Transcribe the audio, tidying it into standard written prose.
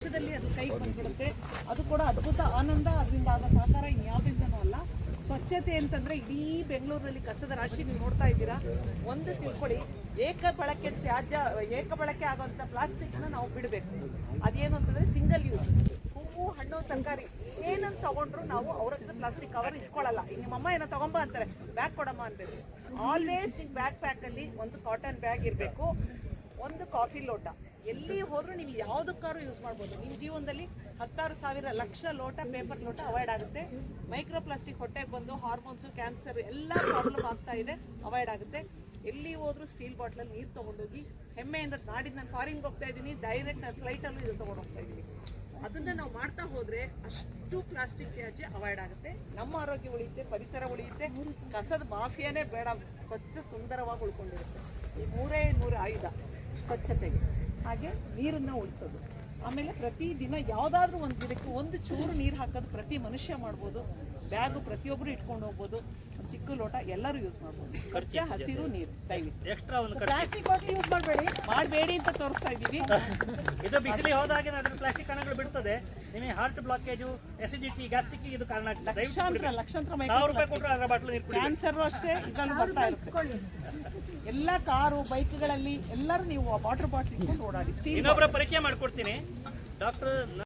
ನಿಮಿಷದಲ್ಲಿ ಅದು ಕೈಗೆ ಬಂದ್ಬಿಡುತ್ತೆ. ಅದು ಕೂಡ ಅದ್ಭುತ ಆನಂದ. ಅದರಿಂದ ಆದ ಸಹಕಾರ ಇನ್ಯಾವುದರಿಂದನೂ ಅಲ್ಲ. ಸ್ವಚ್ಛತೆ ಅಂತಂದ್ರೆ ಇಡೀ ಬೆಂಗಳೂರಿನಲ್ಲಿ ಕಸದ ರಾಶಿ ನೀವು ನೋಡ್ತಾ ಇದ್ದೀರಾ. ಒಂದು ತಿಳ್ಕೊಳ್ಳಿ, ಏಕ ಬಳಕೆ ಆಗುವಂಥ ಪ್ಲಾಸ್ಟಿಕ್ನ ನಾವು ಬಿಡಬೇಕು. ಅದೇನು ಅಂತಂದ್ರೆ ಸಿಂಗಲ್ ಯೂಸ್. ಹೂವು, ಹಣ್ಣು, ತರಕಾರಿ ಏನಂತ ತಗೊಂಡ್ರು ನಾವು ಅವ್ರ ಹತ್ರ ಪ್ಲಾಸ್ಟಿಕ್ ಕವರ್ ಇಸ್ಕೊಳ್ಳಲ್ಲ. ಈಗ ನಿಮ್ಮಮ್ಮ ಏನೋ ತಗೊಂಬ ಅಂತಾರೆ, ಬ್ಯಾಗ್ ಕೊಡಮ್ಮ ಅನ್ಬೇಕು. ಆಲ್ವೇಸ್ ನಿಮ್ಮ ಬ್ಯಾಗ್ ಒಂದು ಕಾಟನ್ ಬ್ಯಾಗ್ ಇರಬೇಕು, ಒಂದು ಕಾಫಿ ಲೋಟ. ಎಲ್ಲಿ ಹೋದ್ರೂ ನೀವು ಯಾವುದಕ್ಕಾದ್ರೂ ಯೂಸ್ ಮಾಡ್ಬೋದು. ನಿಮ್ಮ ಜೀವನದಲ್ಲಿ 10,000 ಲಕ್ಷ ಲೋಟ, ಪೇಪರ್ ಲೋಟ ಅವಾಯ್ಡ್ ಆಗುತ್ತೆ. ಮೈಕ್ರೋ ಪ್ಲಾಸ್ಟಿಕ್ ಹೊಟ್ಟೆಗೆ ಬಂದು ಹಾರ್ಮೋನ್ಸು, ಕ್ಯಾನ್ಸರ್ ಎಲ್ಲ ಪ್ರಾಬ್ಲಮ್ ಆಗ್ತಾ ಇದೆ, ಅವಾಯ್ಡ್ ಆಗುತ್ತೆ. ಎಲ್ಲಿ ಹೋದ್ರೂ ಸ್ಟೀಲ್ ಬಾಟ್ಲಲ್ಲಿ ನೀರು ತೊಗೊಂಡೋಗಿ ಹೆಮ್ಮೆಯಿಂದ ನಾಡಿದ್ದು ನಾನು ಫಾರಿನ್ಗೆ ಹೋಗ್ತಾ ಇದ್ದೀನಿ, ಡೈರೆಕ್ಟ್ ನಾನು ಫ್ಲೈಟಲ್ಲೂ ಇದು ತೊಗೊಂಡು ಹೋಗ್ತಾ ಇದ್ದೀನಿ. ಅದನ್ನು ನಾವು ಮಾಡ್ತಾ ಹೋದರೆ ಅಷ್ಟು ಪ್ಲಾಸ್ಟಿಕ್ ತ್ಯಾಜ್ಯ ಅವಾಯ್ಡ್ ಆಗುತ್ತೆ. ನಮ್ಮ ಆರೋಗ್ಯ ಉಳಿಯುತ್ತೆ, ಪರಿಸರ ಉಳಿಯುತ್ತೆ, ಕಸದ ಮಾಫಿಯಾನೇ ಬೇಡ, ಸ್ವಚ್ಛ ಸುಂದರವಾಗಿ ಉಳ್ಕೊಂಡಿರುತ್ತೆ. ಈ ಮೂರೇ ಆಯುಧ ಸ್ವಚ್ಛತೆಗೆ. ಹಾಗೆ ನೀರನ್ನು ಉಳಿಸೋದು. ಆಮೇಲೆ ಪ್ರತಿದಿನ ಯಾವುದಾದ್ರೂ ಒಂದು ಗಿಡಕ್ಕೆ ಒಂದು ಚೂರು ನೀರು ಹಾಕೋದು ಪ್ರತಿ ಮನುಷ್ಯ ಮಾಡ್ಬೋದು. ಬ್ಯಾಗು ಪ್ರತಿಯೊಬ್ಬರು ಇಟ್ಕೊಂಡು ಹೋಗ್ಬೋದು. ಒಂದು ಚಿಕ್ಕ ಲೋಟ ಎಲ್ಲರೂ ಯೂಸ್ ಮಾಡ್ಬೋದು. ಸ್ವಚ್ಛ ಹಸಿರು ನೀರು ದಯವಿಟ್ಟು. ಪ್ಲಾಸ್ಟಿಕ್ ಬಾಟಲ್ ಯೂಸ್ ಮಾಡಬೇಡಿ ಅಂತ ತೋರಿಸ್ತಾ ಇದ್ದೀವಿ. ಇದು ಬಿಸಿಲಿ ಹೋದಾಗ ಪ್ಲಾಸ್ಟಿಕ್ ಕಣಗಳು ಬಿಡ್ತದೆ. ನಿಮಗೆ ಹಾರ್ಟ್ ಬ್ಲಾಕೇಜು, ಎಸಿಡಿಟಿ, ಗ್ಯಾಸ್ಟ್ರಿಕ್ ಇದು ಕಾರಣ ಆಗ್ತದೆ. ಲಕ್ಷಾಂತರ ಕ್ಯಾನ್ಸರ್ ಅಷ್ಟೇ ಇದನ್ನು ಬರ್ತಾ ಇರುತ್ತೆ. ಎಲ್ಲ ಕಾರು, ಬೈಕ್ಗಳಲ್ಲಿ ಎಲ್ಲರೂ ನೀವು ವಾಟರ್ ಬಾಟ್ಲ್ ಇಟ್ಕೊಂಡು ಓಡಾಡಿ. ಇನ್ನೊಬ್ಬರ ಪರಿಚಯ ಮಾಡ್ಕೊಡ್ತೀನಿ, ಡಾಕ್ಟರ್